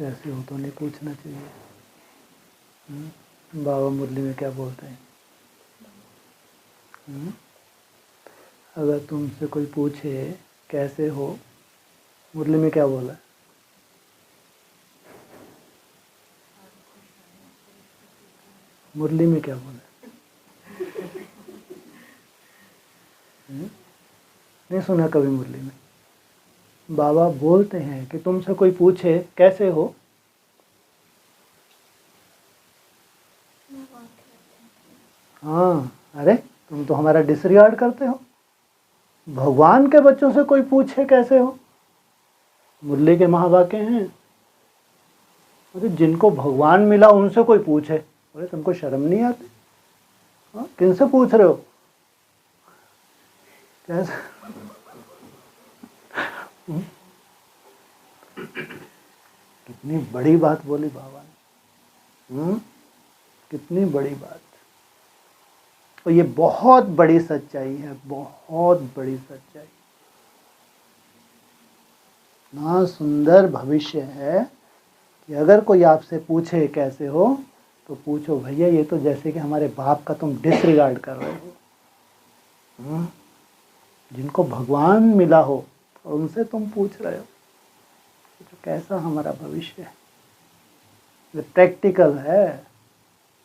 कैसे हो तो नहीं पूछना चाहिए। बाबा मुरली में क्या बोलते हैं? अगर तुमसे कोई पूछे कैसे हो, मुरली में क्या बोला? मुरली में क्या बोला? नहीं सुना कभी मुरली में? बाबा बोलते हैं कि तुमसे कोई पूछे कैसे हो, हाँ, अरे तुम तो हमारा डिसरिगार्ड करते हो। भगवान के बच्चों से कोई पूछे कैसे हो, मुरली के महावाक्य हैं। अरे जिनको भगवान मिला उनसे कोई पूछे, अरे तुमको शर्म नहीं आती? हाँ, किनसे पूछ रहे हो? कैसे? कितनी बड़ी बात बोली बाबा ने। कितनी बड़ी बात। और ये बहुत बड़ी सच्चाई है, बहुत बड़ी सच्चाई। ना सुंदर भविष्य है कि अगर कोई आपसे पूछे कैसे हो तो पूछो भैया ये तो जैसे कि हमारे बाप का तुम डिसरिगार्ड कर रहे हो। जिनको भगवान मिला हो और उनसे तुम पूछ रहे हो, तो कैसा हमारा भविष्य है? ये प्रैक्टिकल है।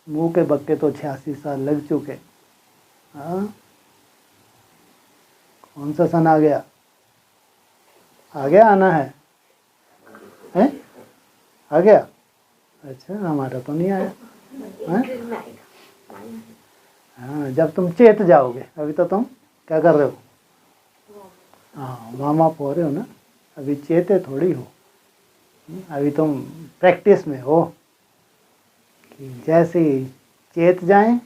मुंह के बक्के तो 86 साल लग चुके। हाँ, कौन सा सन आ गया? आगे आना है? हैं? आ गया? अच्छा, हमारा तो नहीं आया। हाँ, जब तुम चेत जाओगे। अभी तो तुम क्या कर रहे हो? हाँ, वार्म अप हो रहे हो ना, अभी चेते थोड़ी हो। अभी तुम प्रैक्टिस में हो कि जैसे ही चेत जाएं।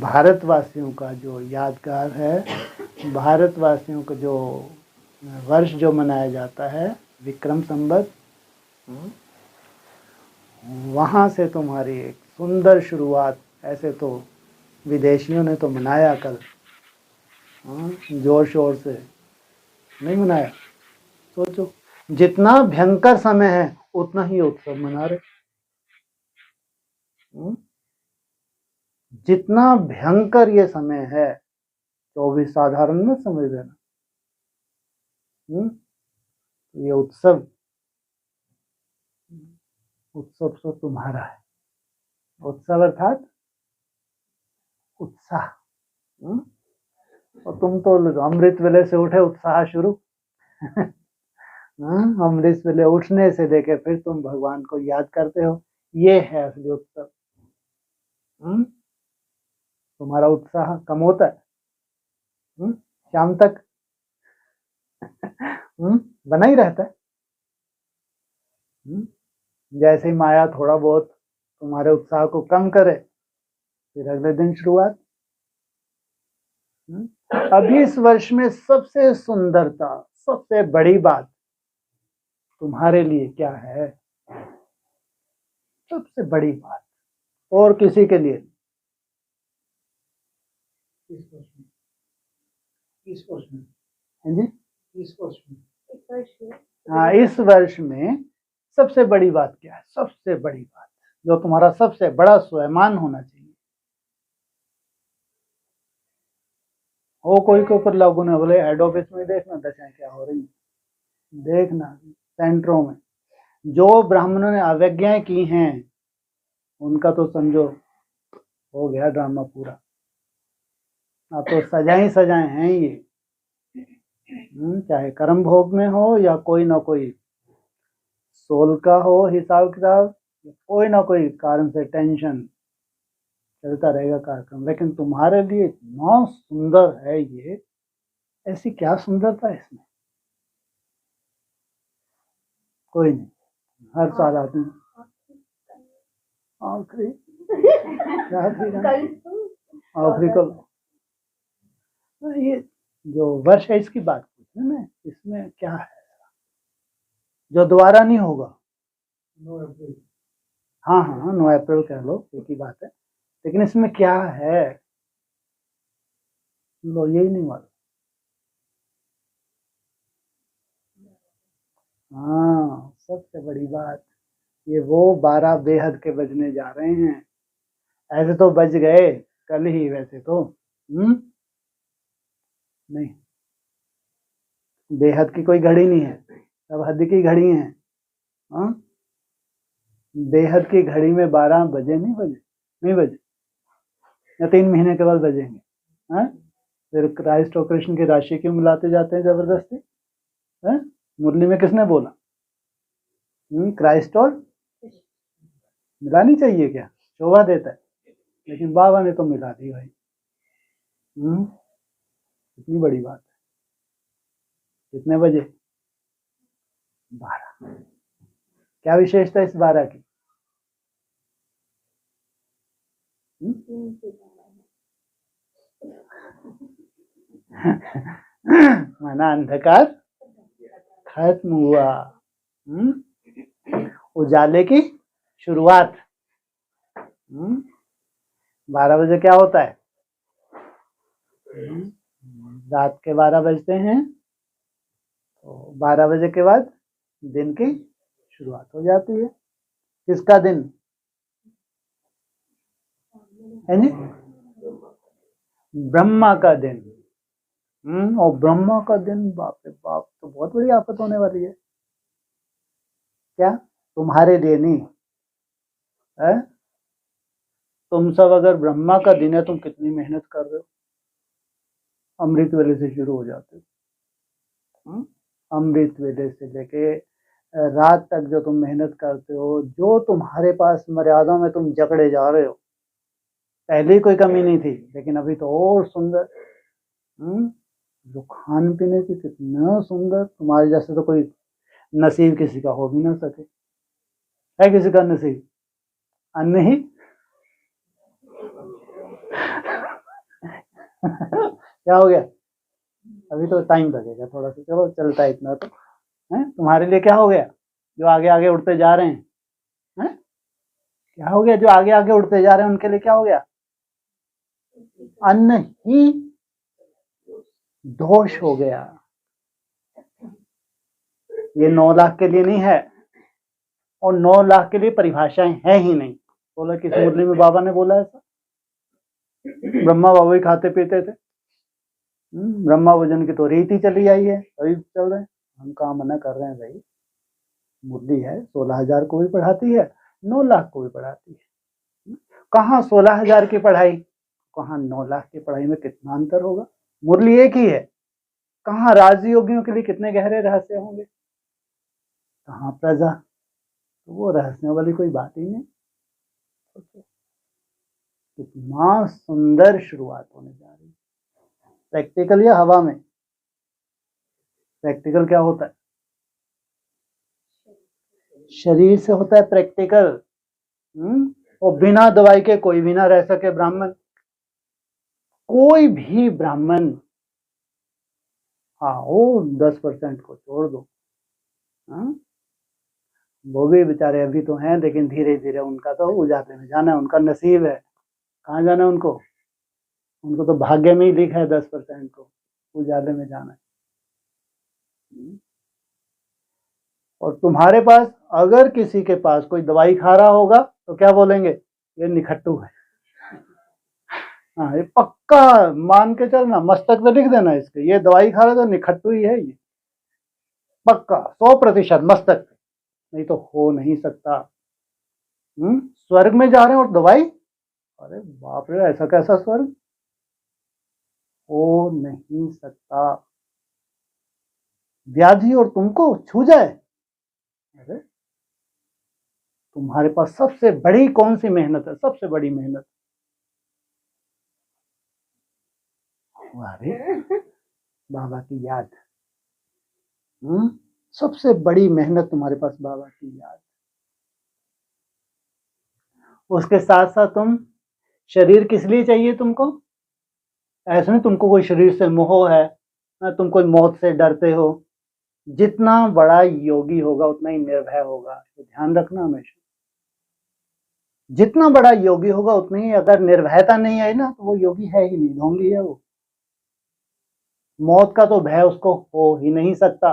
भारतवासियों का जो यादगार है, भारतवासियों का जो वर्ष जो मनाया जाता है विक्रम संवत, वहाँ से तुम्हारी एक सुंदर शुरुआत। ऐसे तो विदेशियों ने तो मनाया कल, जोर शोर से नहीं मनाया। सोचो जितना भयंकर समय है उतना ही उत्सव मना रहे। जितना भयंकर ये समय है, 24 साधारण में समझ लेना। ये उत्सव तो तुम्हारा है। उत्सव अर्थात उत्साह। और तुम तो अमृत वेले से उठे उत्साह शुरू। अमृत वेले उठने से लेके फिर तुम भगवान को याद करते हो। ये है असली उत्सव। तुम्हारा उत्साह कम होता है, शाम तक बना ही रहता है। जैसे ही माया थोड़ा बहुत तुम्हारे उत्साह को कम करे, फिर अगले दिन शुरुआत। अभी इस वर्ष में सबसे सुंदरता, सबसे बड़ी बात तुम्हारे लिए क्या है? सबसे बड़ी बात और किसी के लिए? इस वर्ष में हाँ जी, इस वर्ष में, हाँ, इस वर्ष में सबसे बड़ी बात क्या है? सबसे बड़ी बात जो तुम्हारा सबसे बड़ा स्वयमान होना चाहिए। हो कोई के ऊपर लागू नहीं, बोले हेड ऑफिस में देखना दशाएं क्या हो रही, देखना सेंटरों में जो ब्राह्मणों ने अवज्ञाएं की हैं उनका तो समझो हो गया ड्रामा पूरा। अब तो सजाएं हैं ये, चाहे कर्म भोग में हो या कोई ना कोई सोल का हो हिसाब किताब, कोई ना कोई कारण से टेंशन चलता रहेगा कार्यक्रम। लेकिन तुम्हारे लिए इतना सुंदर है ये, ऐसी क्या सुंदरता है इसमें? कोई नहीं, हर साल आते हैं। आखिरी आखिरी कल ये जो वर्ष है इसकी बात पूछे ना, इसमें क्या है जो दोबारा नहीं होगा? 9 अप्रैल। हाँ हाँ, 9 अप्रैल कह लो, एक ही बात है। लेकिन इसमें क्या है लो, यही नहीं मालूम। हाँ, सबसे बड़ी बात, ये वो 12 बेहद के बजने जा रहे हैं। ऐसे तो बज गए कल ही वैसे तो। नहीं, बेहद की कोई घड़ी नहीं है, सब हद की घड़ी है। हाँ, बेहद की घड़ी में 12 बजे नहीं बजे, नहीं बजे, या 3 महीने के बाद बजेंगे। हाँ, फिर क्राइस्ट और कृष्ण की राशि क्यों मिलाते जाते हैं जबरदस्ती? है, मुरली में किसने बोला? क्राइस्ट और मिलानी चाहिए क्या, शोभा देता है, लेकिन बाबा ने तो मिला दी भाई। इतनी बड़ी बात है। कितने बजे? 12। क्या विशेषता इस 12 की? माना अंधकार खत्म हुआ, उजाले की शुरुआत। 12 बजे क्या होता है? रात के 12 बजते हैं, तो 12 बजे के बाद दिन की शुरुआत हो जाती है। किसका दिन है जी? ब्रह्मा का दिन। और ब्रह्मा का दिन, बाप रे बाप, तो बहुत बड़ी आफत होने वाली है। क्या? तुम्हारे लिए नहीं है? तुम सब अगर ब्रह्मा का दिन है, तुम कितनी मेहनत कर रहे हो? अमृत वेले से शुरू हो जाते हो। अमृत वेले से लेके रात तक जो तुम मेहनत करते हो, जो तुम्हारे पास मर्यादा में तुम जकड़े जा रहे हो। पहले ही कोई कमी नहीं थी, लेकिन अभी तो और सुंदर। जो खान पीने की कितना सुंदर, तुम्हारे जैसे तो कोई नसीब किसी का हो भी ना सके। है किसी का नसीब अन्न ही? क्या हो गया? अभी तो टाइम लगेगा थोड़ा सा, चलो चलता है इतना तो। है तुम्हारे लिए क्या हो गया जो आगे आगे उड़ते जा रहे हैं? है क्या हो गया जो आगे आगे उड़ते जा रहे हैं, उनके लिए क्या हो गया? अन्न ही दोष हो गया। ये 9 लाख के लिए नहीं है, और 9 लाख के लिए परिभाषाएं हैं ही नहीं। बोला किस मुरली में बाबा ने बोला ऐसा? ब्रह्मा बाबा ही खाते पीते थे। ब्रह्मा भोजन की तो रीति चली आई है, अभी चल रहे हैं। हम कहाँ मना कर रहे हैं भाई? मुरली है 16,000 को भी पढ़ाती है, 9 लाख को भी पढ़ाती है। कहाँ 16,000 की पढ़ाई, कहाँ 9 लाख की पढ़ाई में कितना अंतर होगा? मुरली एक ही है। कहाँ राजयोगियों के लिए कितने गहरे रहस्य होंगे, कहाँ प्रजा, तो वो रहस्यों वाली कोई बात ही नहीं। कितना सुंदर शुरुआत होने जा रही है। प्रैक्टिकल या हवा में? प्रैक्टिकल क्या होता है? शरीर से होता है प्रैक्टिकल। और बिना दवाई के कोई भी ना रह सके ब्राह्मण, कोई भी ब्राह्मण। हाँ, वो 10% को छोड़ दो। वो भी बेचारे अभी तो हैं, लेकिन धीरे धीरे उनका तो उजाले में जाना है, उनका नसीब है। कहाँ जाना है उनको? उनको तो भाग्य में ही लिखा है 10% को उजाले में जाना है। और तुम्हारे पास अगर किसी के पास कोई दवाई खा रहा होगा तो क्या बोलेंगे? ये निखट्टू है। हाँ, ये पक्का मान के चलना, मस्तक पे लिख देना इसके, ये दवाई खा रहा तो निखट्टू ही है ये, पक्का 100% मस्तक पे, नहीं तो हो नहीं सकता। स्वर्ग में जा रहे हैं और दवाई? अरे बाप रे, ऐसा कैसा स्वर्ग? हो नहीं सकता। व्याधि और तुमको छू जाए? अरे तुम्हारे पास सबसे बड़ी कौन सी मेहनत है? सबसे बड़ी मेहनत, अरे बाबा की याद। सबसे बड़ी मेहनत तुम्हारे पास बाबा की याद। उसके साथ साथ तुम, शरीर किस लिए चाहिए तुमको? ऐसा नहीं तुमको कोई शरीर से मोह है, ना तुम कोई मौत से डरते हो। जितना बड़ा योगी होगा उतना ही निर्भय होगा, तो ध्यान रखना हमेशा। जितना बड़ा योगी होगा उतनी ही, अगर निर्भयता नहीं आई ना, तो वो योगी है ही नहीं, ढोंगी है वो। मौत का तो भय उसको हो ही नहीं सकता।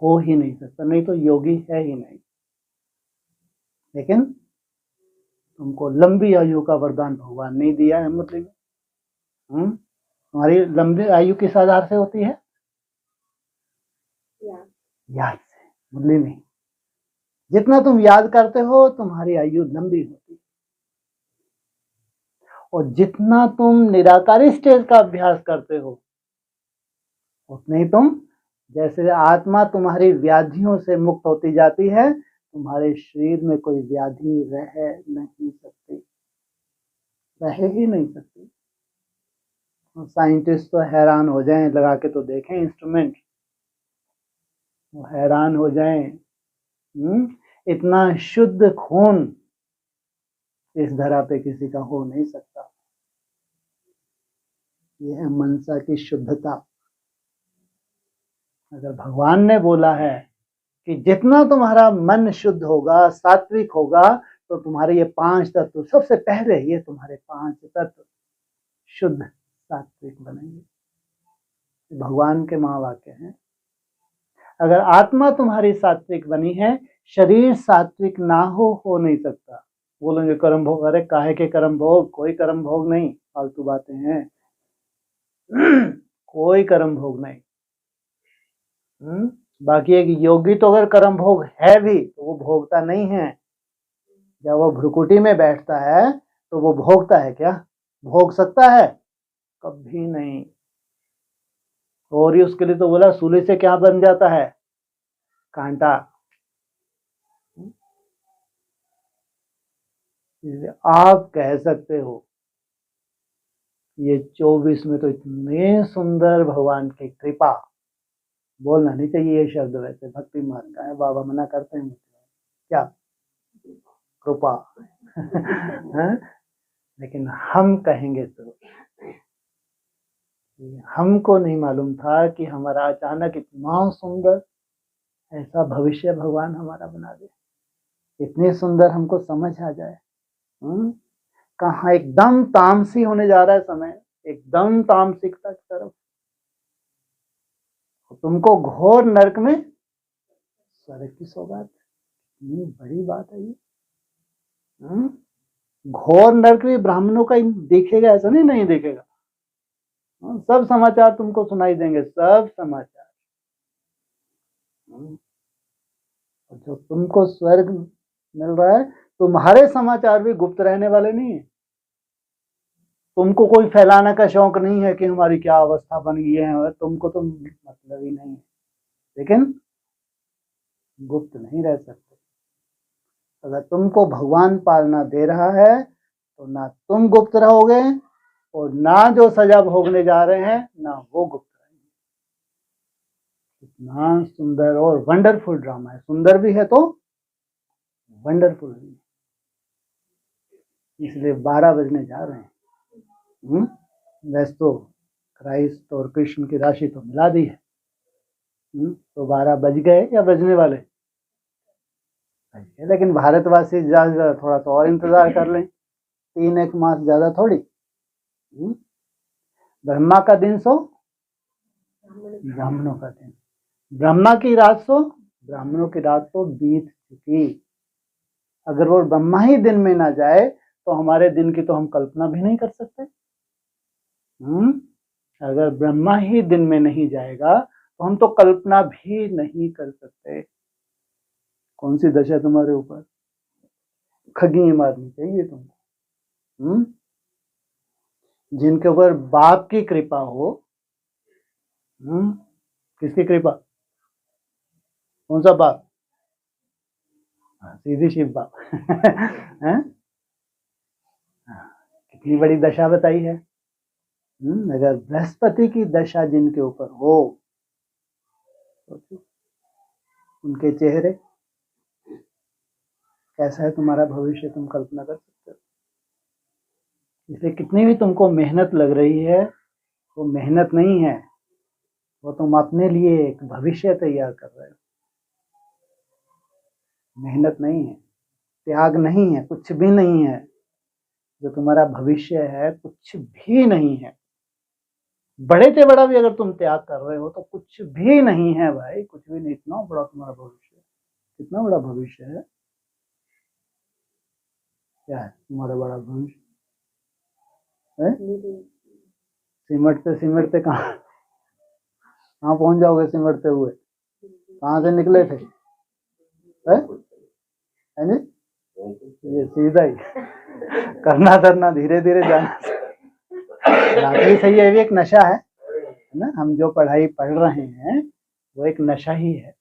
हो ही नहीं सकता, नहीं तो योगी है ही नहीं। लेकिन तुमको लंबी आयु का वरदान भगवान नहीं दिया है मुरली में। तुम्हारी लंबी आयु किस आधार से होती है? याद से, मुरली नहीं। जितना तुम याद करते हो तुम्हारी आयु लंबी होती है, और जितना तुम निराकारी स्टेज का अभ्यास करते हो उतने ही तुम, जैसे आत्मा तुम्हारी व्याधियों से मुक्त होती जाती है, तुम्हारे शरीर में कोई व्याधि रह नहीं सकती, रह ही नहीं सकती। साइंटिस्ट तो हैरान हो जाएं, लगा के तो देखें इंस्ट्रूमेंट, वो हैरान हो जाएं। इतना शुद्ध खून इस धरा पे किसी का हो नहीं सकता। यह है मनसा की शुद्धता। अगर भगवान ने बोला है कि जितना तुम्हारा मन शुद्ध होगा, सात्विक होगा, तो तुम्हारे ये 5 तत्व, सबसे पहले ये तुम्हारे 5 तत्व शुद्ध सात्विक बनेंगे। भगवान के महावाक्य हैं। अगर आत्मा तुम्हारी सात्विक बनी है, शरीर सात्विक ना हो नहीं सकता। बोलेंगे कर्म भोग, अरे काहे के कर्म भोग? कोई कर्म भोग नहीं, फालतू बातें हैं। कोई कर्म भोग नहीं। बाकी एक योगी तो अगर कर्म भोग है भी तो वो भोगता नहीं है। जब वो भ्रुकुटी में बैठता है तो वो भोगता है क्या? भोग सकता है? कभी नहीं। और ही उसके लिए तो बोला, सूली से क्या बन जाता है? कांटा। आप कह सकते हो ये 24 में तो इतने सुंदर भगवान की कृपा, बोलना नहीं चाहिए ये शब्द, वैसे भक्ति मार्ग का है, बाबा मना करते हैं क्या, कृपा। लेकिन हम कहेंगे तो हमको नहीं मालूम था कि हमारा अचानक इतना सुंदर ऐसा भविष्य भगवान हमारा बना दे, इतनी सुंदर हमको समझ आ जाए। कहाँ एकदम तामसी होने जा रहा है समय, एकदम तामसिकता की तरफ। तुमको घोर नरक में स्वर्ग की सौगात, इतनी बड़ी बात है ये। घोर नरक भी ब्राह्मणों का देखेगा, ऐसा नहीं देखेगा। सब समाचार तुमको सुनाई देंगे, सब समाचार। जो तुमको स्वर्ग मिल रहा है, तुम्हारे समाचार भी गुप्त रहने वाले नहीं है। तुमको कोई फैलाने का शौक नहीं है कि हमारी क्या अवस्था बन गई है, तुमको तो मतलब ही नहीं है। लेकिन गुप्त नहीं रह सकते। अगर तुमको भगवान पालना दे रहा है तो ना तुम गुप्त रहोगे, और ना जो सजा भोगने जा रहे हैं ना वो गुप्त रहेंगे। इतना सुंदर और वंडरफुल ड्रामा है। सुंदर भी है तो वंडरफुल भी, इसलिए 12 बजने जा रहे हैं। वैसे तो क्राइस्ट और कृष्ण की राशि तो मिला दी है। तो 12 बज गए या बजने वाले? लेकिन भारतवासी ज्यादा, थोड़ा सा और इंतजार कर लें, 3 मास ज्यादा थोड़ी। ब्रह्मा का दिन सो ब्राह्मणों का दिन, ब्रह्मा की रात सो ब्राह्मणों की रात तो बीत चुकी। अगर वो ब्रह्मा ही दिन में ना जाए तो हमारे दिन की तो हम कल्पना भी नहीं कर सकते। अगर ब्रह्मा ही दिन में नहीं जाएगा तो हम तो कल्पना भी नहीं कर सकते। कौन सी दशा तुम्हारे ऊपर, खगी मारनी चाहिए तुमको। जिनके ऊपर बाप की कृपा हो। किसकी कृपा? कौन सा बाप? सीधी शिव बाप। कितनी बड़ी दशा बताई है। अगर बृहस्पति की दशा जिनके ऊपर हो, उनके चेहरे कैसा है तुम्हारा भविष्य तुम कल्पना कर सकते हो। इसलिए कितनी भी तुमको मेहनत लग रही है, वो मेहनत नहीं है, वो तुम अपने लिए एक भविष्य तैयार कर रहे हो। मेहनत नहीं है, त्याग नहीं है, कुछ भी नहीं है। जो तुम्हारा भविष्य है कुछ भी नहीं है। बड़े से बड़ा भी अगर तुम त्याग कर रहे हो तो कुछ भी नहीं है भाई, कुछ भी नहीं। इतना बड़ा तुम्हारा भविष्य है, कितना बड़ा भविष्य है। क्या है तुम्हारा बड़ा भविष्य है? सिमटते कहाँ पहुंच जाओगे सिमटते हुए? कहाँ से निकले थे? है जी? ये सीधा ही करना धरना धीरे धीरे जाना। बात भी सही है, ये भी एक नशा है ना। हम जो पढ़ाई पढ़ रहे हैं वो एक नशा ही है।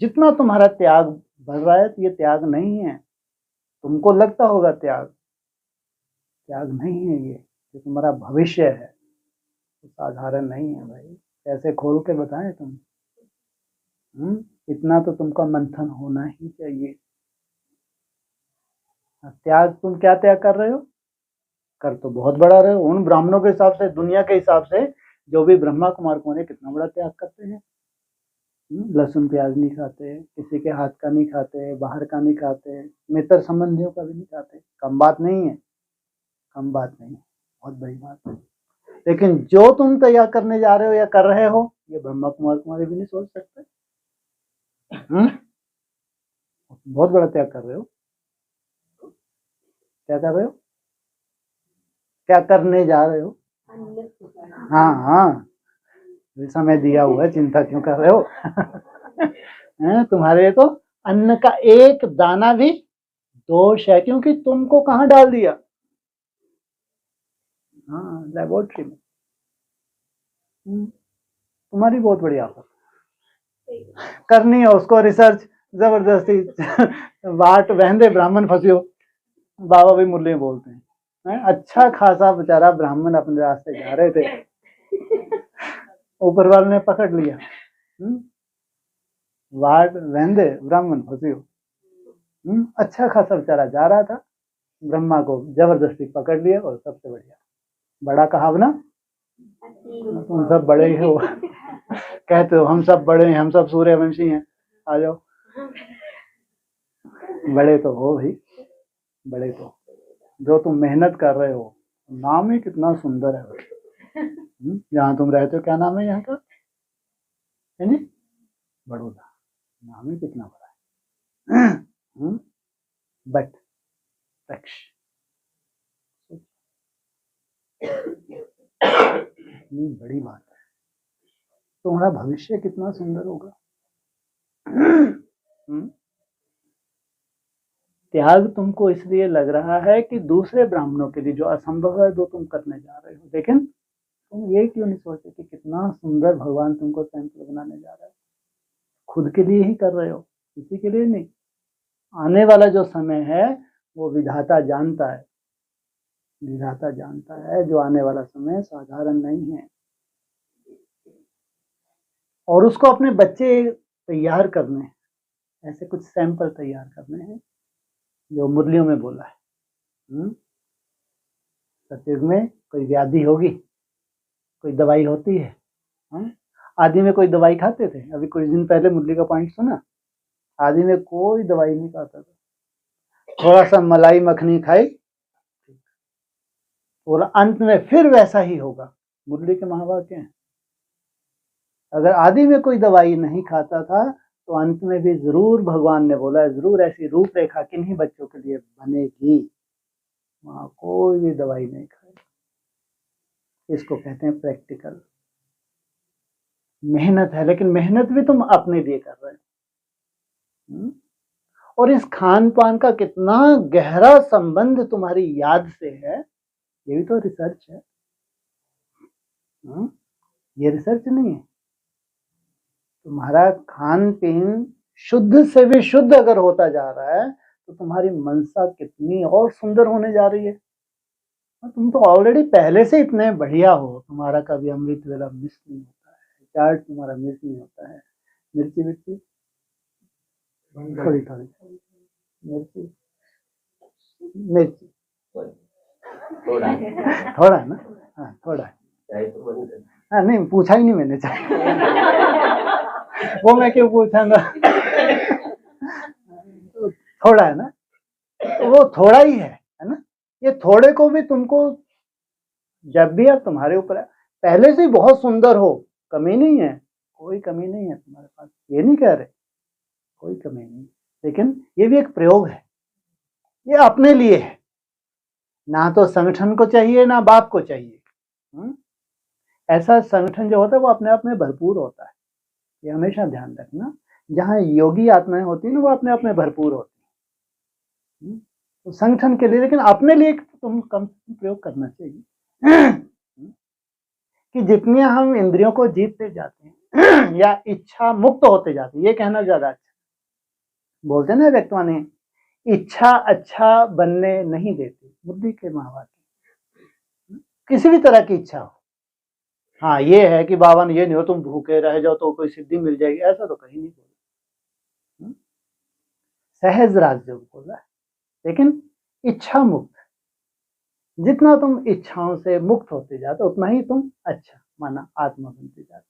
जितना तुम्हारा त्याग बढ़ रहा है तो ये त्याग नहीं है। तुमको लगता होगा त्याग, त्याग नहीं है ये। जो तुम्हारा भविष्य है तो साधारण नहीं है भाई। कैसे खोल के बताएं तुम? इतना तो तुमका मंथन होना ही चाहिए। त्याग, तुम क्या त्याग कर रहे हो? कर तो बहुत बड़ा रहे हो। उन ब्राह्मणों के हिसाब से, दुनिया के हिसाब से, जो भी ब्रह्मा कुमार कुमारी कितना बड़ा त्याग करते हैं। लहसुन प्याज नहीं खाते, किसी के हाथ का नहीं खाते, बाहर का नहीं खाते, मित्र संबंधियों का भी नहीं खाते। कम बात नहीं है, कम बात नहीं है, बहुत बड़ी बात है। लेकिन जो तुम तैयार करने जा रहे हो या कर रहे हो, ये ब्रह्मा कुमार कुमारी भी नहीं सोच सकते। बहुत बड़ा त्याग कर रहे हो। क्या कर रहे हो? क्या करने जा रहे हो? हाँ हाँ, समय दिया हुआ है, चिंता क्यों कर रहे हो? तुम्हारे तो अन्न का एक दाना भी दोष है, क्योंकि तुमको कहाँ डाल दिया? हाँ, लेबोरेटरी में। तुम्हारी बहुत बड़ी आफत करनी है उसको रिसर्च जबरदस्ती। वाट वहंदे ब्राह्मण फंसियो, बाबा भी मुरली बोलते हैं। अच्छा खासा बेचारा ब्राह्मण अपने रास्ते जा रहे थे, ऊपर वाले ने पकड़ लिया। वाट वहंदे ब्राह्मण फंसियो। अच्छा खासा बेचारा जा रहा था, ब्रह्मा को जबरदस्ती पकड़ लिया। और सबसे बढ़िया बड़ा कहावना, तुम सब बड़े ही हो। कहते हो हम सब बड़े हैं, हम सब सूर्यवंशी हैं, आ जाओ। बड़े तो हो भाई, बड़े तो जो तुम मेहनत कर रहे हो। नाम ही कितना सुंदर है भाई। जहाँ तुम रहते हो क्या नाम है यहाँ का? है नी? बड़ौदा। नाम ही कितना बड़ा है। बट दक्ष, इतनी बड़ी बात है। तुम्हारा भविष्य कितना सुंदर होगा। त्याग तुमको इसलिए लग रहा है कि दूसरे ब्राह्मणों के लिए जो असंभव है जो तुम करने जा रहे हो। लेकिन तुम ये क्यों नहीं सोचते कि कितना सुंदर भगवान तुमको टेम्पल बनाने जा रहा है? खुद के लिए ही कर रहे हो, किसी के लिए नहीं। आने वाला जो समय है वो विधाता जानता है, विधाता जानता है। जो आने वाला समय साधारण नहीं है, और उसको अपने बच्चे तैयार करने हैं। ऐसे कुछ सैंपल तैयार करने हैं जो मुरलियों में बोला है। सतयुग में कोई व्याधि होगी, कोई दवाई होती है। आदि में कोई दवाई खाते थे? अभी कुछ दिन पहले मुरली का पॉइंट सुना, आदि में कोई दवाई नहीं खाता था। थोड़ा सा मलाई मखनी खाई और अंत में फिर वैसा ही होगा। मुरली के महावाक्य हैं। अगर आदि में कोई दवाई नहीं खाता था तो अंत में भी जरूर भगवान ने बोला है, जरूर ऐसी रूपरेखा किन्हीं बच्चों के लिए बनेगी, वहां कोई भी दवाई नहीं खाए। इसको कहते हैं प्रैक्टिकल। मेहनत है, लेकिन मेहनत भी तुम अपने लिए कर रहे हो। और इस खान पान का कितना गहरा संबंध तुम्हारी याद से है, ये भी तो रिसर्च है। ये रिसर्च नहीं है। तुम्हारा खान पीन शुद्ध से भी शुद्ध अगर होता जा रहा है तो तुम्हारी मनसा कितनी और सुंदर होने जा रही है। तुम तो ऑलरेडी पहले से इतने बढ़िया हो। तुम्हारा कभी अमृत वेला मिस नहीं होता है, चाट तुम्हारा मिस नहीं होता है। मिर्ची मिर्ची थोड़ी थोड़ी मिर्ची मिर्ची थोड़ा है ना? हाँ थोड़ा है। हाँ नहीं, पूछा ही नहीं मैंने चाहिए। वो मैं क्यों पूछूंगा? थोड़ा है ना, वो थोड़ा ही है ना। ये थोड़े को भी तुमको जब भी अब तुम्हारे ऊपर है। पहले से ही बहुत सुंदर हो, कमी नहीं है, कोई कमी नहीं है तुम्हारे पास, ये नहीं कह रहे, कोई कमी नहीं, लेकिन ये भी एक प्रयोग है, ये अपने लिए है, ना तो संगठन को चाहिए ना बाप को चाहिए। ऐसा संगठन जो होता है वो अपने आप में भरपूर होता है, ये हमेशा ध्यान रखना। जहाँ योगी आत्माएं होती है ना वो अपने आप में भरपूर होती है, तो संगठन के लिए, लेकिन अपने लिए तुम कम प्रयोग करना चाहिए। कि जितने हम इंद्रियों को जीतते जाते हैं या इच्छा मुक्त होते जाते हैं, ये कहना ज्यादा अच्छा। बोलते ना व्यक्तवानी, इच्छा अच्छा बनने नहीं देती, बुद्धि के महावाक्य। किसी भी तरह की इच्छा हो, हाँ ये है कि बाबा ने ये नहीं हो तुम भूखे रह जाओ तो कोई सिद्धि मिल जाएगी, ऐसा तो कहीं नहीं बोला। सहज राजयोग बोला है, लेकिन इच्छा मुक्त, जितना तुम इच्छाओं से मुक्त होते जाते उतना ही तुम अच्छा माना आत्मा बनते जाते।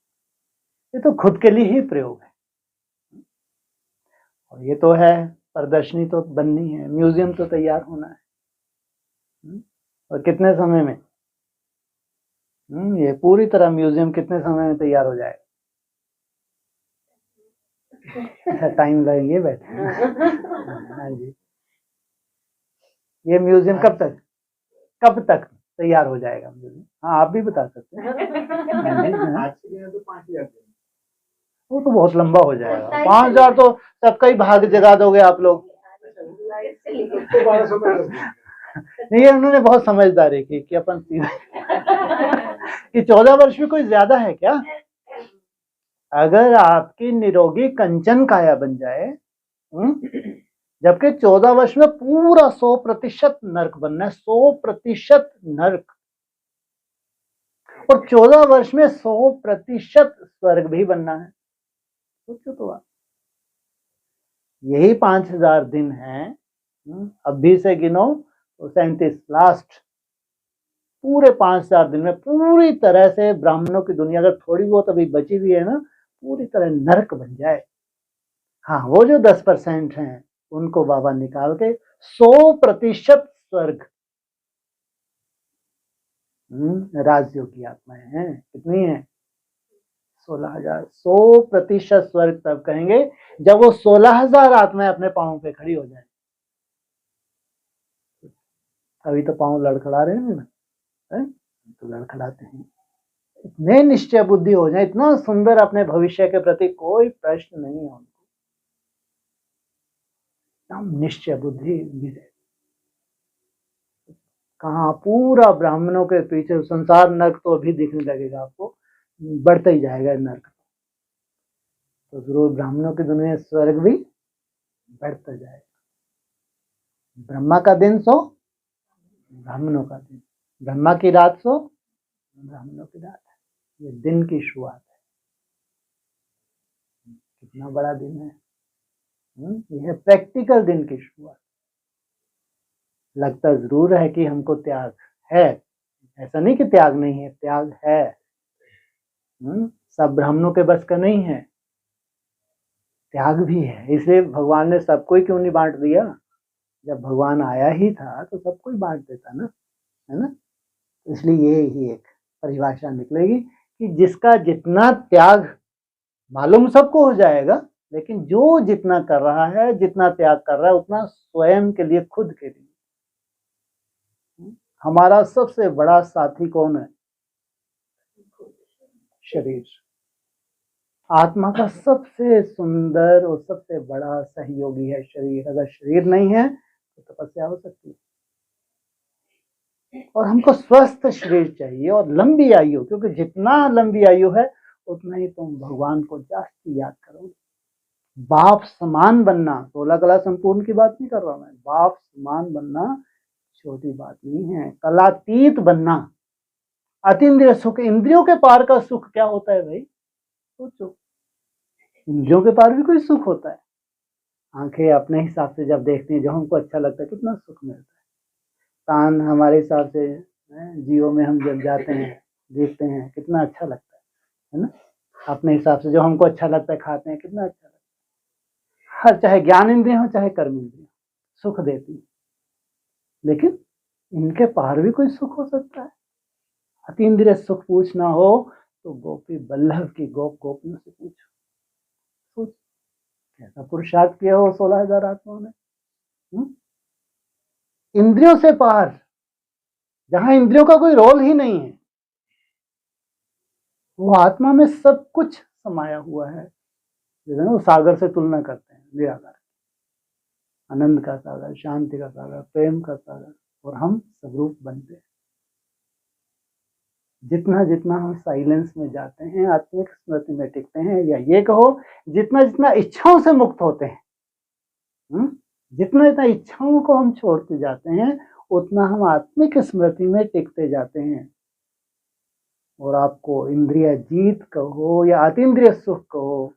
ये तो खुद के लिए ही प्रयोग है, और ये तो है प्रदर्शनी तो बननी है, म्यूजियम तो तैयार होना है, और कितने समय में, ये पूरी तरह म्यूजियम कितने समय में तैयार हो जाएगा? टाइम लगेंगे बैठे। हाँ जी, ये म्यूजियम कब तक तैयार हो जाएगा म्यूजियम? हाँ आप भी बता सकते हैं। आज तो 5,000, वो तो बहुत लंबा हो जाएगा। 5,000 तो सबका ही भाग जगा दोगे आप लोग। नहीं, उन्होंने बहुत समझदारी की कि अपन कि 14 वर्ष में कोई ज्यादा है क्या? अगर आपकी निरोगी कंचन काया बन जाए, जबकि 14 वर्ष में पूरा 100% नर्क बनना है, 100% नर्क, और 14 वर्ष में 100% स्वर्ग भी बनना है। सोचो तो आप, यही 5,000 दिन हैं, अभी से गिनो तो 37 लास्ट, पूरे 5,000 दिन में पूरी तरह से ब्राह्मणों की दुनिया अगर थोड़ी बहुत अभी बची हुई है ना, पूरी तरह नरक बन जाए। हाँ वो जो 10% हैं उनको बाबा निकाल के 100% स्वर्ग, राजयोग की आत्माएं हैं, कितनी है? 16,000। 100% स्वर्ग तब कहेंगे जब वो 16,000 आत्माएं अपने पांव पे खड़ी हो जाए। अभी तो पांव लड़खड़ा रहे हैं ना, तो लड़खड़ाते हैं, इतने निश्चय बुद्धि हो जाए, इतना सुंदर अपने भविष्य के प्रति कोई प्रश्न नहीं है उनको, एकदम निश्चय बुद्धि भी। कहाँ पूरा ब्राह्मणों के पीछे संसार नर्क तो अभी दिखने लगेगा आपको, बढ़ता ही जाएगा नर्क, तो जरूर ब्राह्मणों की दुनिया स्वर्ग भी बढ़ता जाएगा। ब्रह्मा का दिन सो ब्राह्मणों का दिन, ब्रह्मा की रात सो ब्राह्मणों की रात है, ये दिन की शुरुआत है। कितना बड़ा दिन है, यह प्रैक्टिकल दिन की शुरुआत। लगता जरूर है कि हमको त्याग है, ऐसा नहीं कि त्याग नहीं है, त्याग है, सब ब्राह्मणों के बस का नहीं है, त्याग भी है। इसलिए भगवान ने सबको ही क्यों नहीं बांट दिया? जब भगवान आया ही था तो सबको ही बांट देता ना, है ना? इसलिए ये ही एक परिभाषा निकलेगी कि जिसका जितना त्याग मालूम सबको हो जाएगा, लेकिन जो जितना कर रहा है, जितना त्याग कर रहा है, उतना स्वयं के लिए, खुद के लिए। हमारा सबसे बड़ा साथी कौन है? शरीर। आत्मा का सबसे सुंदर और सबसे बड़ा सहयोगी है शरीर। अगर शरीर नहीं है तो तपस्या हो सकती है, और हमको स्वस्थ शरीर चाहिए और लंबी आयु, क्योंकि जितना लंबी आयु है उतना ही तुम भगवान को जास्ती याद करोगे। बाप समान बनना, 16 कला संपूर्ण की बात नहीं कर रहा मैं, बाप समान बनना छोटी बात नहीं है। कलातीत बनना, अतीन्द्रिय सुख, इंद्रियों के पार का सुख क्या होता है भाई? सोचो, इंद्रियों के पार भी कोई सुख होता है? आंखें अपने हिसाब से जब देखती हैं, जो हमको अच्छा लगता है, कितना सुख मिलता है। कान हमारे हिसाब से, जियो में हम जब जाते हैं देखते हैं, कितना अच्छा लगता है ना? अपने हिसाब से जो हमको अच्छा लगता है खाते हैं, कितना अच्छा लगता है। हर, चाहे ज्ञान इंद्रिय हो चाहे कर्म इंद्रिय, सुख देती है, लेकिन इनके पार भी कोई सुख हो सकता है? अतीन्द्रिय सुख पूछना हो तो गोपी बल्लभ की गोपियों से पूछो। सोच कैसा पुरुषार्थ किया हो 16,000 आत्माओं ने। इंद्रियों से पार, जहां इंद्रियों का कोई रोल ही नहीं है, वो आत्मा में सब कुछ समाया हुआ है। जैसे ना वो सागर से तुलना करते हैं, निराकार, आनंद का सागर, शांति का सागर, प्रेम का सागर, और हम स्वरूप बनते हैं। जितना जितना हम साइलेंस में जाते हैं, आत्मिक स्मृति में टिकते हैं, या ये कहो जितना जितना इच्छाओं से मुक्त होते हैं, जितना जितना इच्छाओं को हम छोड़ते जाते हैं, उतना हम आत्मिक स्मृति में टिकते जाते हैं। और आपको इंद्रिय जीत कहो या अतीन्द्रिय सुख कहो,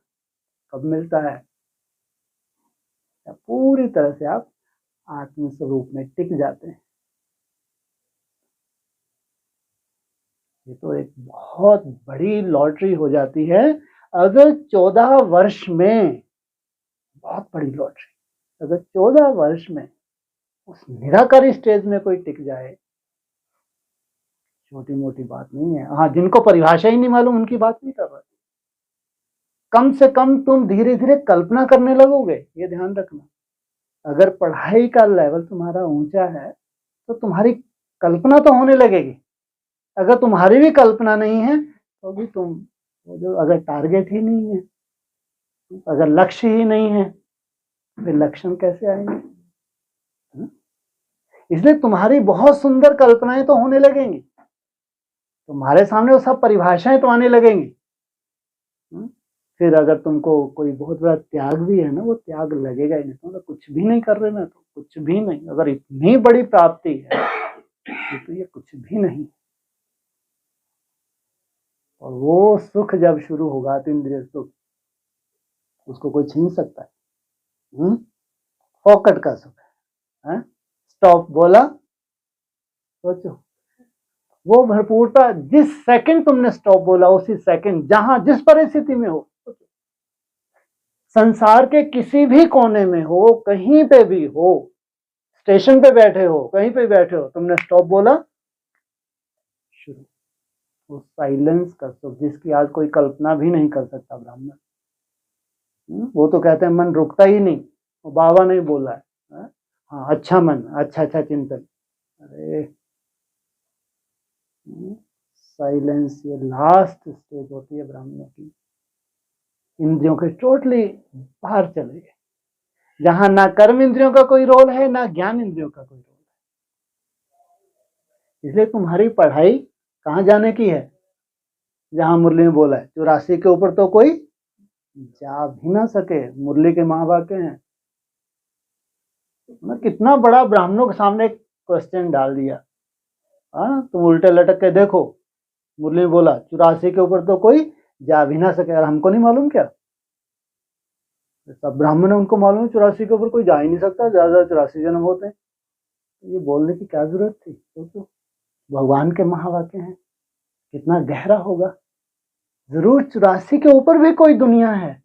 कब मिलता है? पूरी तरह से आप आत्म स्वरूप में टिक जाते हैं। ये तो एक बहुत बड़ी लॉटरी हो जाती है। अगर 14 वर्ष में, बहुत बड़ी लॉटरी, अगर 14 वर्ष में उस निराकारी स्टेज में कोई टिक जाए, छोटी मोटी बात नहीं है। हाँ, जिनको परिभाषा ही नहीं मालूम उनकी बात नहीं कर रहा। कम से कम तुम धीरे धीरे कल्पना करने लगोगे, ये ध्यान रखना। अगर पढ़ाई का लेवल तुम्हारा ऊंचा है तो तुम्हारी कल्पना तो होने लगेगी। अगर तुम्हारी भी कल्पना नहीं है तो भी तुम, वो जो अगर टारगेट ही नहीं है, अगर लक्ष्य ही नहीं है, फिर लक्षण कैसे आएंगे? इसलिए तुम्हारी बहुत सुंदर कल्पनाएं तो होने लगेंगी, तुम्हारे सामने वो सब परिभाषाएं तो आने लगेंगी। फिर अगर तुमको कोई बहुत बड़ा त्याग भी है ना, वो त्याग लगेगा ही नहीं। तो कुछ भी नहीं कर रहे ना, तो कुछ भी नहीं। अगर इतनी बड़ी प्राप्ति है तो ये कुछ भी नहीं। और वो सुख जब शुरू होगा, इंद्रिय सुख, उसको कोई छीन सकता है? पॉकेट का सुख है। स्टॉप बोला, सोचो, वो भरपूरता, जिस सेकंड तुमने स्टॉप बोला, उसी सेकंड जहां जिस परिस्थिति में हो, संसार के किसी भी कोने में हो, कहीं पे भी हो, स्टेशन पे बैठे हो, कहीं पे बैठे हो, तुमने स्टॉप बोला, शुरू। वो साइलेंस का सुख जिसकी आज कोई कल्पना भी नहीं कर सकता ब्राह्मण। वो तो कहते हैं मन रुकता ही नहीं, वो बाबा ने बोला है। हाँ, अच्छा मन, अच्छा अच्छा चिंतन। अरे साइलेंस ये लास्ट स्टेज होती है ब्राह्मणों की। इंद्रियों के टोटली बाहर चले गए, जहां ना कर्म इंद्रियों का कोई रोल है, ना ज्ञान इंद्रियों का कोई रोल है। इसलिए तुम्हारी पढ़ाई कहाँ जाने की है? जहां मुरली में बोला है 84 के ऊपर तो कोई जा भी ना सके। मुरली के महावाक्य हैं। कितना बड़ा ब्राह्मणों के सामने क्वेश्चन डाल दिया। तुम उल्टे लटक के देखो, मुरली में बोला 84 के ऊपर तो कोई जा भी ना सके। और हमको नहीं मालूम क्या? सब ब्राह्मण है, उनको मालूम है 84 के ऊपर कोई जा ही नहीं सकता, ज्यादा 84 जन्म होते हैं। ये बोलने की क्या जरूरत थी? सोचो, भगवान के महावाक्य हैं, कितना गहरा होगा। जरूर 84 के ऊपर भी कोई दुनिया है।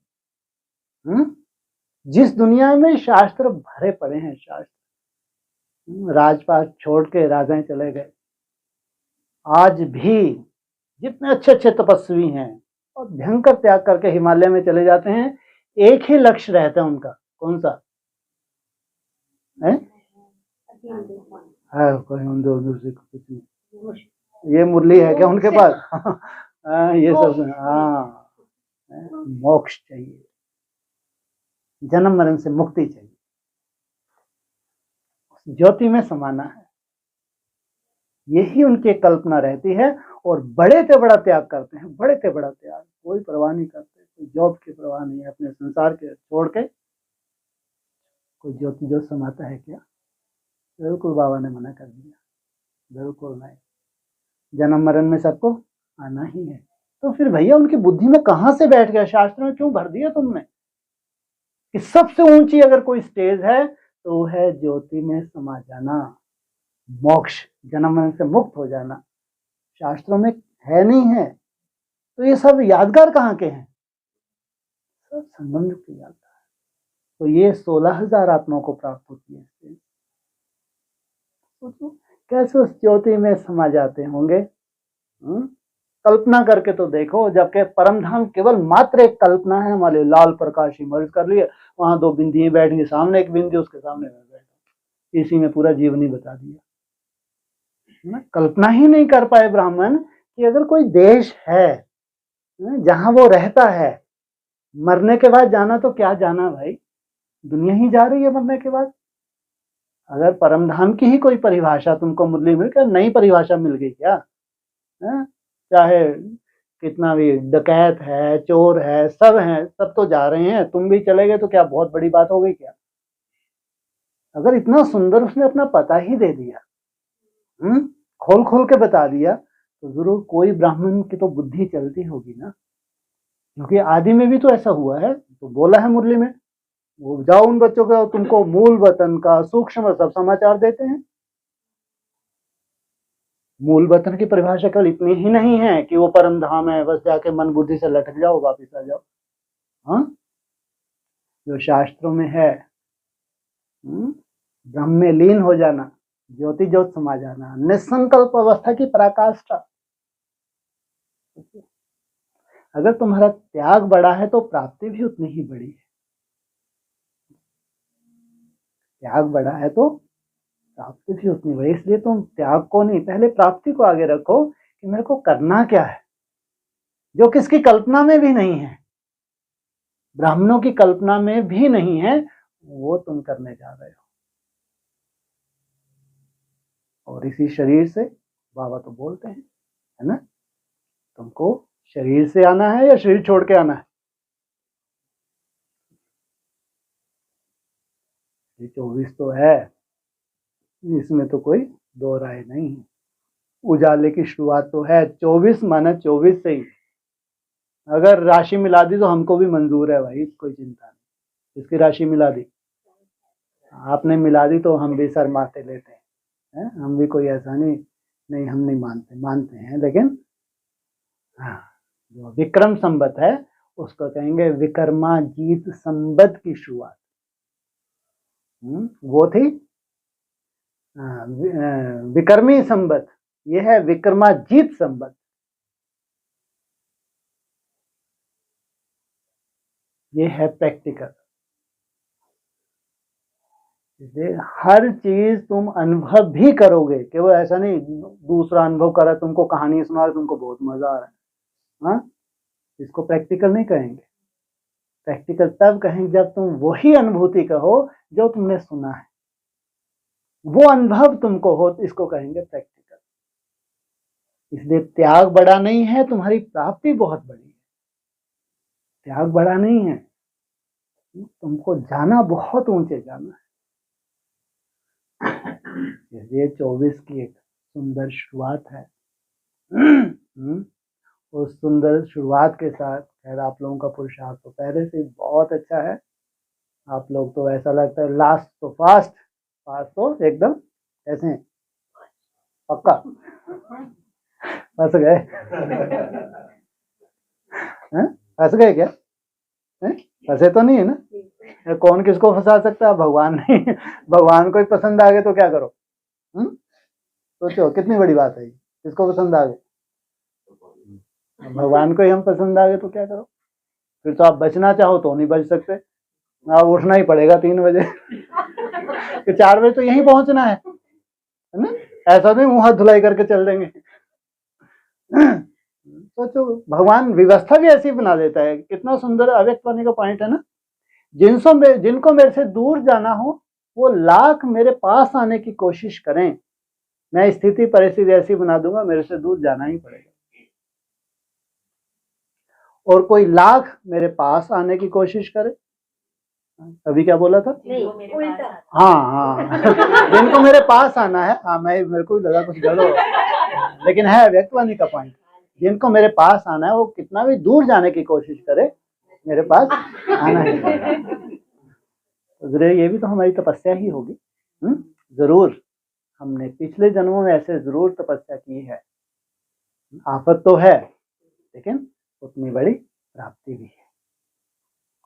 जिस दुनिया में शास्त्र भरे पड़े हैं, शास्त्र, राजपाट छोड़ के राजाएं चले गए। आज भी जितने अच्छे अच्छे तपस्वी हैं और भयंकर त्याग करके हिमालय में चले जाते हैं, एक ही लक्ष्य रहता है उनका। कौन सा है? कोई दूसरी कुछ नहीं। ये मुरली है क्या उनके पास? ये सब, हाँ, मोक्ष चाहिए, जन्म मरण से मुक्ति चाहिए, ज्योति में समाना है, यही उनकी कल्पना रहती है। और बड़े से बड़ा त्याग करते हैं, बड़े से बड़ा त्याग, कोई परवाह नहीं करते, कोई जॉब की परवाह नहीं है, अपने संसार के छोड़ के। कोई ज्योति जो समाता है क्या? बिल्कुल, बाबा ने मना कर दिया, बिल्कुल नहीं। जन्म मरण में सबको आना ही है। तो फिर भैया उनकी बुद्धि में कहां से बैठ गया? शास्त्र में क्यों भर दिया तुमने कि सबसे ऊंची अगर कोई स्टेज है तो वो है ज्योति में समा जाना, मोक्ष, जन्म मरण से मुक्त हो जाना। शास्त्रों में है नहीं है, तो ये सब यादगार कहाँ के हैं? सब संबंध की यादगार। तो ये 16,000 आत्माओं को प्राप्त होती है। सोचो कैसे उस ज्योति में समा जाते होंगे। कल्पना करके तो देखो, जबकि परम धाम केवल मात्र एक कल्पना है हमारे। लाल प्रकाश इमर्ज कर लिए, वहां दो बिंदियां बैठेंगी, सामने एक बिंदी, उसके सामने मैं बैठा, इसी में पूरा जीवन ही बता दिया। कल्पना ही नहीं कर पाए ब्राह्मण कि अगर कोई देश है जहां वो रहता है, मरने के बाद जाना तो क्या जाना भाई, दुनिया ही जा रही है मरने के बाद। अगर परम धाम की ही कोई परिभाषा तुमको मुरली में, क्या नई परिभाषा मिल गई क्या? चाहे कितना भी डकैत है, चोर है, सब हैं, सब तो जा रहे हैं, तुम भी चले गए तो क्या बहुत बड़ी बात हो गई क्या? अगर इतना सुंदर उसने अपना पता ही दे दिया, खोल खोल के बता दिया, तो जरूर कोई ब्राह्मण की तो बुद्धि चलती होगी ना, क्योंकि आदि में भी तो ऐसा हुआ है। तो बोला है मुरली में, वो जाओ उन बच्चों का, तुमको मूल वतन का सूक्ष्म सब समाचार देते हैं। मूल वतन की परिभाषा केवल इतनी ही नहीं है कि वो परम धाम है, बस जाके मन बुद्धि से लटक जाओ, वापिस आ जाओ। हाँ, जो शास्त्रों में है, ब्रह्म में लीन हो जाना, ज्योति ज्योत समा जाना, निसंकल्प अवस्था की पराकाष्ठा। अगर तुम्हारा त्याग बड़ा है तो प्राप्ति भी उतनी ही बड़ी है। त्याग बड़ा है तो प्राप्ति भी उतनी बड़ी, इसलिए तुम त्याग को नहीं, पहले प्राप्ति को आगे रखो कि मेरे को करना क्या है, जो किसकी कल्पना में भी नहीं है, ब्राह्मणों की कल्पना में भी नहीं है, वो तुम करने जा रहे हो। और इसी शरीर से बाबा तो बोलते हैं, है ना, तुमको शरीर से आना है या शरीर छोड़ के आना है। ये 24 तो है, इसमें तो कोई दो राय नहीं है। उजाले की शुरुआत तो है 24 माना 24 से ही। अगर राशि मिला दी तो हमको भी मंजूर है भाई, कोई चिंता नहीं। इसकी राशि मिला दी, आपने मिला दी तो हम भी सर माथे लेते हैं, हम भी कोई ऐसा नहीं हम नहीं मानते हैं, लेकिन हाँ, जो विक्रम संवत है उसको कहेंगे विक्रमाजीत संवत की शुरुआत। वो थी विक्रमी संवत, ये है विक्रमाजीत संवत। ये है प्रैक्टिकल। इसलिए हर चीज तुम अनुभव भी करोगे, केवल ऐसा नहीं दूसरा अनुभव करा, तुमको कहानी सुना, तुमको बहुत मजा आ रहा है, हाँ, इसको प्रैक्टिकल नहीं कहेंगे। प्रैक्टिकल तब कहेंगे जब तुम वही अनुभूति कहो जो तुमने सुना है, वो अनुभव तुमको हो, इसको कहेंगे प्रैक्टिकल। इसलिए त्याग बड़ा नहीं है, तुम्हारी प्राप्ति बहुत बड़ी है। त्याग बड़ा नहीं है, तुमको जाना बहुत ऊंचे जाना है। ये 24 की एक सुंदर शुरुआत है। उस सुंदर शुरुआत के साथ खैर आप लोगों का पुरुषार्थ तो पहले से बहुत अच्छा है। आप लोग तो ऐसा लगता है लास्ट तो फास्ट तो एकदम ऐसे पक्का फंस गए। फंस गए क्या? फंसे तो नहीं है ना? कौन किसको फंसा सकता है? भगवान नहीं। भगवान को ही पसंद आ गए तो क्या करो? सोचो कितनी बड़ी बात है, किसको पसंद आ गए? भगवान को ही हम पसंद आ गए तो क्या करो? फिर तो आप बचना चाहो तो नहीं बच सकते, आप उठना ही पड़ेगा 3 बजे। कि 4 बजे तो यहीं पहुंचना है ना? ऐसा नहीं मुंह हाथ धुलाई करके चल देंगे। सोचो भगवान व्यवस्था भी ऐसी बना देता है, कितना सुंदर अव्यक्त वाणी का पॉइंट है ना। जिनको मेरे से दूर जाना हो वो लाख मेरे पास आने की कोशिश करें, मैं स्थिति परिस्थिति ऐसी बना दूंगा मेरे से दूर जाना ही पड़ेगा। और कोई लाख मेरे पास आने की कोशिश करे, अभी क्या बोला था? उल्टा। हाँ जिनको मेरे पास आना है, हाँ मेरे को भी लगा कुछ गड़बड़, लेकिन है व्यक्तवाणी का पॉइंट। जिनको मेरे पास आना है वो कितना भी दूर जाने की कोशिश करे, मेरे पास आना ही जरूर। ये भी तो हमारी तपस्या ही होगी। जरूर हमने पिछले जन्मों में ऐसे जरूर तपस्या की है। आफत तो है लेकिन उतनी बड़ी प्राप्ति भी है।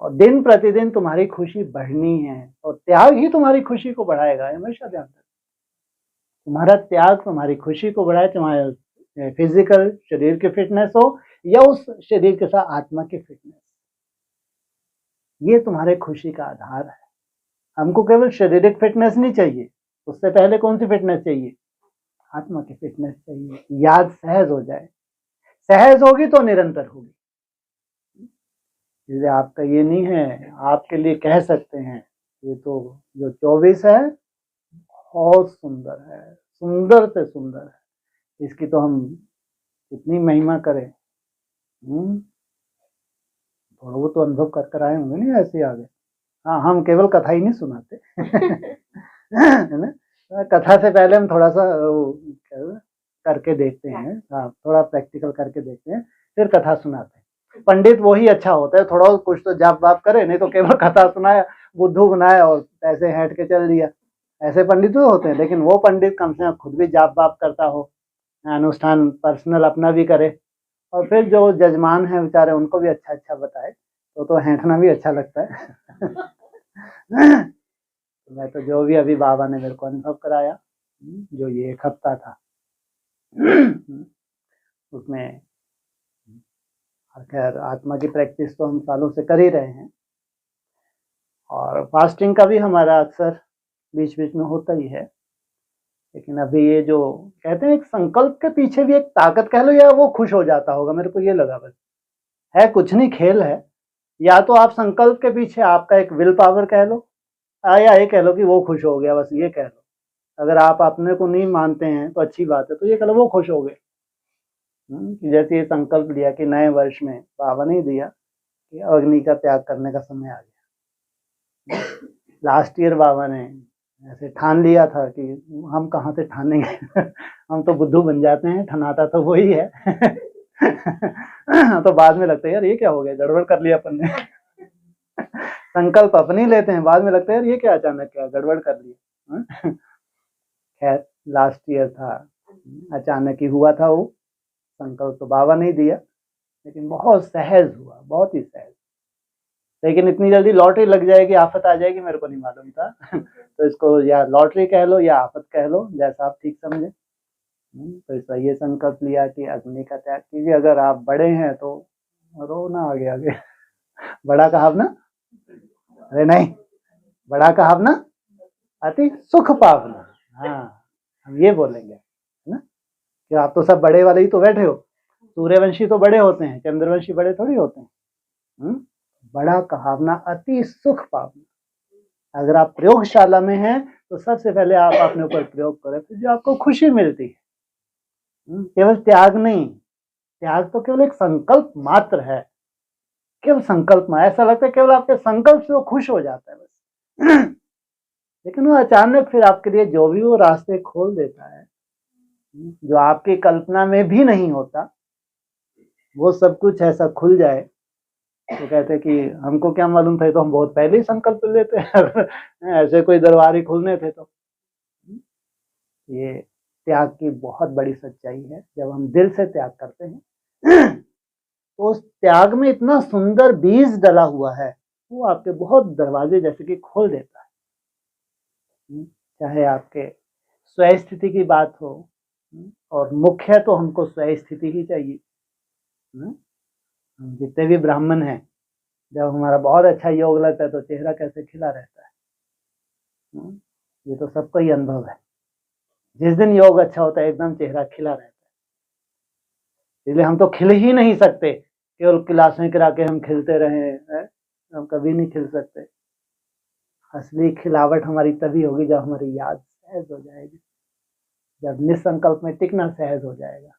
और दिन प्रतिदिन तुम्हारी खुशी बढ़नी है, और त्याग ही तुम्हारी खुशी को बढ़ाएगा, हमेशा ध्यान रखना। तुम्हारा त्याग तुम्हारी खुशी को बढ़ाए, तुम्हारे फिजिकल शरीर की फिटनेस हो या उस शरीर के साथ आत्मा की फिटनेस, ये तुम्हारे खुशी का आधार है। हमको केवल शारीरिक फिटनेस नहीं चाहिए, उससे पहले कौन सी फिटनेस चाहिए? आत्मा की फिटनेस चाहिए। याद सहज हो जाए, सहज होगी तो निरंतर होगी। इसलिए आपका ये नहीं है, आपके लिए कह सकते हैं ये तो जो 24 है बहुत सुंदर है, सुंदर से सुंदर है, इसकी तो हम कितनी महिमा करें। थोड़ा वो तो अनुभव कर कर आए होंगे नहीं ऐसे आगे। हाँ, हम केवल कथा ही नहीं सुनाते है ना, कथा से पहले हम थोड़ा सा करके देखते हैं, हाँ थोड़ा प्रैक्टिकल करके देखते हैं, फिर कथा सुनाते हैं। पंडित वही अच्छा होता है, थोड़ा कुछ तो जाप वाप करे, नहीं तो केवल कथा सुनाया, बुद्धू बनाया और पैसे हैंट के चल दिया। ऐसे पंडित तो होते हैं, लेकिन वो पंडित कम से कम खुद भी जाप वाप करता हो, अनुष्ठान पर्सनल अपना भी करे, और फिर जो जजमान है बेचारे उनको भी अच्छा अच्छा बताए, तो हैंटना भी अच्छा लगता है। मैं तो जो भी अभी बाबा ने मेरे को अनुभव कराया, जो ये 1 हफ्ता था, उसमें खैर आत्मा की प्रैक्टिस तो हम सालों से कर ही रहे हैं, और फास्टिंग का भी हमारा अक्सर बीच बीच में होता ही है। लेकिन अभी ये जो कहते हैं एक संकल्प के पीछे भी एक ताकत कह लो, या वो खुश हो जाता होगा, मेरे को ये लगा बस है, कुछ नहीं खेल है। या तो आप संकल्प के पीछे आपका एक विल पावर कह लो, या ये कह लो कि वो खुश हो गया, बस ये कह लो। अगर आप अपने को नहीं मानते हैं तो अच्छी बात है, तो ये कह लो वो खुश हो गए। जैसे ये संकल्प लिया कि नए वर्ष में बाबा ने दिया कि अग्नि का त्याग करने का समय आ गया। लास्ट ईयर बाबा ने ऐसे ठान लिया था कि हम कहाँ से ठानेंगे हम तो बुद्धू बन जाते हैं, ठनाता तो वही है। तो बाद में लगता है यार ये क्या हो गया, गड़बड़ कर लिया अपन ने। संकल्प अपनी लेते हैं, बाद में लगता है यार ये क्या अचानक क्या गड़बड़ कर लिया। खैर लास्ट ईयर था, अचानक ही हुआ था वो संकल्प, तो बाबा ने दिया, लेकिन बहुत सहज हुआ, बहुत ही सहज। लेकिन इतनी जल्दी लॉटरी लग जाएगी, आफत आ जाएगी, मेरे को नहीं मालूम था। तो इसको या लॉटरी कह लो या आफत कह लो, जैसा आप ठीक समझे। तो इसका ये संकल्प लिया कि अग्नि का त्याग कीजिए। अगर आप बड़े हैं तो रोना आगे आगे। बड़ा कहावना, अरे नहीं, बड़ा कहावना अति सुख पावना। हाँ, हम ये बोलेंगे, है ना, कि आप तो सब बड़े वाले ही तो बैठे हो। सूर्यवंशी तो बड़े होते हैं, चंद्रवंशी बड़े थोड़ी होते हैं। बड़ा कहावना अति सुख पावना। अगर आप प्रयोगशाला में हैं तो सबसे पहले आप अपने ऊपर प्रयोग करें, फिर जो आपको खुशी मिलती है। केवल त्याग नहीं, त्याग तो केवल एक संकल्प मात्र है, केवल संकल्प में ऐसा लगता है केवल आपके संकल्प से वो खुश हो जाता है बस। लेकिन वो अचानक फिर आपके लिए जो भी वो रास्ते खोल देता है, जो आपकी कल्पना में भी नहीं होता, वो सब कुछ ऐसा खुल जाए, तो कहते कि हमको क्या मालूम था, तो हम बहुत पहले ही संकल्प लेते हैं। अगर ऐसे कोई दरबार ही खुलने थे तो। ये त्याग की बहुत बड़ी सच्चाई है। जब हम दिल से त्याग करते हैं तो उस त्याग में इतना सुंदर बीज डला हुआ है, वो आपके बहुत दरवाजे जैसे कि खोल देता है। चाहे आपके स्वयं स्थिति की बात हो, और मुख्य तो हमको स्वयं स्थिति ही चाहिए। हम जितने भी ब्राह्मण हैं, जब हमारा बहुत अच्छा योग लगता है तो चेहरा कैसे खिला रहता है। ये तो सबका ही अनुभव है। जिस दिन योग अच्छा होता है एकदम चेहरा खिला रहता है। इसलिए हम तो खिल ही नहीं सकते, केवल क्लासें करा के हम खिलते रहे, हम कभी नहीं खिल सकते। असली खिलावट हमारी तभी होगी जब हमारी याद सहज हो जाएगी, जब निसंकल्प में टिकना सहज हो जाएगा।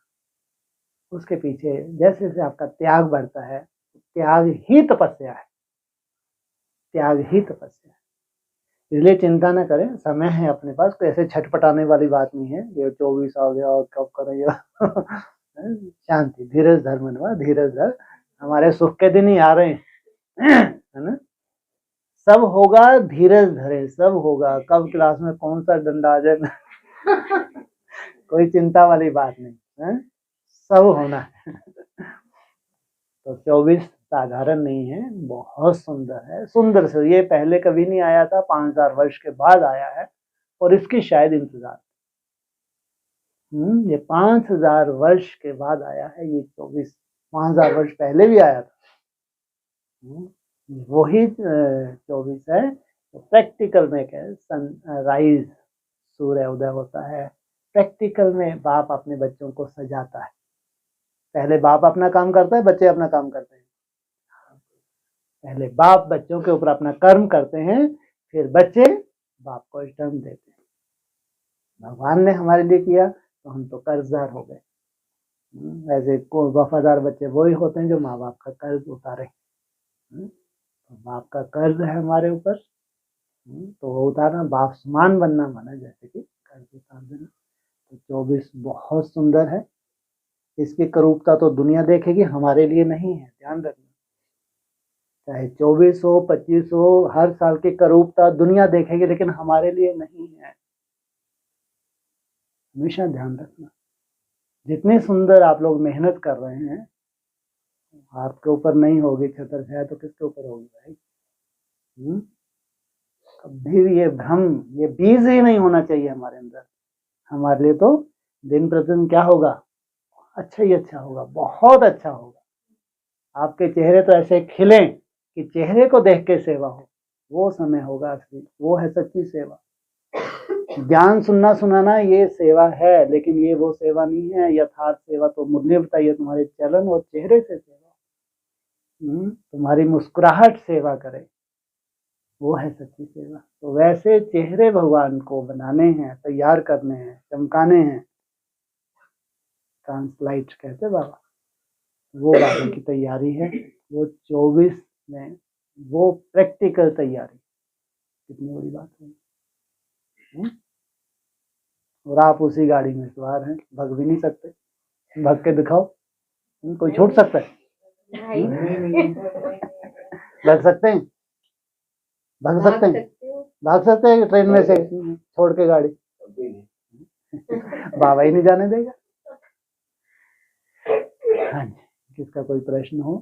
उसके पीछे जैसे जैसे आपका त्याग बढ़ता है, त्याग ही तपस्या है, त्याग ही तपस्या है। इसलिए चिंता न करें, समय है अपने पास, कोई ऐसे छटपटाने वाली बात नहीं है ये 24 आ गया और कब करेगा। शांति, धीरज धर मनवा, धीरज धर, हमारे सुख के दिन ही आ रहे हैं, है ना। सब होगा, धीरज धरे, सब होगा। कब क्लास में कौन सा डंडा आ जाए कोई चिंता वाली बात नहीं है, सब होना है। तो 24 साधारण नहीं है, बहुत सुंदर है, सुंदर से। ये पहले कभी नहीं आया था, 5000 वर्ष के बाद आया है, और इसकी शायद इंतजार। ये 5000 वर्ष के बाद आया है। ये 5000 वर्ष पहले भी आया था। वही 24 है। तो प्रैक्टिकल में क्या है, सनराइज, सूर्य उदय होता है। प्रैक्टिकल में बाप अपने बच्चों को सजाता है। पहले बाप अपना काम करता है, बच्चे अपना काम करते हैं। पहले बाप बच्चों के ऊपर अपना कर्म करते हैं, फिर बच्चे बाप को रिटर्न देते हैं। भगवान ने हमारे लिए किया तो हम तो कर्जदार हो गए। ऐसे को वफादार बच्चे वही होते हैं जो माँ बाप का कर्ज उतारे। तो बाप का कर्ज है हमारे ऊपर, तो वो उतारना, बाप समान बनना माना जैसे कि कर्ज उतार देना। तो 24 बहुत सुंदर है। इसकी करूपता तो दुनिया देखेगी, हमारे लिए नहीं है, ध्यान रखना। चाहे 24 हो, 25 हो, हर साल की करूपता दुनिया देखेगी, लेकिन हमारे लिए नहीं है। हमेशा ध्यान रखना। जितनी सुंदर आप लोग मेहनत कर रहे हैं, आपके ऊपर नहीं होगी छतर छाया तो किसके ऊपर होगी भाई? कभी भी ये भ्रम, ये बीज ही नहीं होना चाहिए हमारे अंदर। हमारे लिए तो दिन प्रतिदिन क्या होगा, अच्छा ही अच्छा होगा, बहुत अच्छा होगा। आपके चेहरे तो ऐसे खिलें कि चेहरे को देख के सेवा हो। वो समय होगा असली, वो है सच्ची सेवा। ज्ञान सुनना सुनाना ये सेवा है, लेकिन ये वो सेवा नहीं है। यथार्थ सेवा तो मुरली बताइए, तुम्हारे चलन और चेहरे से सेवा, तुम्हारी मुस्कुराहट सेवा करे, वो है सच्ची सेवा। तो वैसे चेहरे भगवान को बनाने हैं, तैयार करने हैं, चमकाने हैं, ट्रांसलाइट कहते बाबा, वो बाबा की तैयारी है। वो 24 में वो प्रैक्टिकल तैयारी, कितनी बड़ी बात है। और आप उसी गाड़ी में सवार हैं, भग भी नहीं सकते। भग के दिखाओ, कोई छूट सकता है? भग सकते हैं? भाग सकते हैं? भाग सकते हैं ट्रेन में से छोड़ के गाड़ी? बाबा ही नहीं जाने देगा। हाँ जी, किसका कोई प्रश्न हो?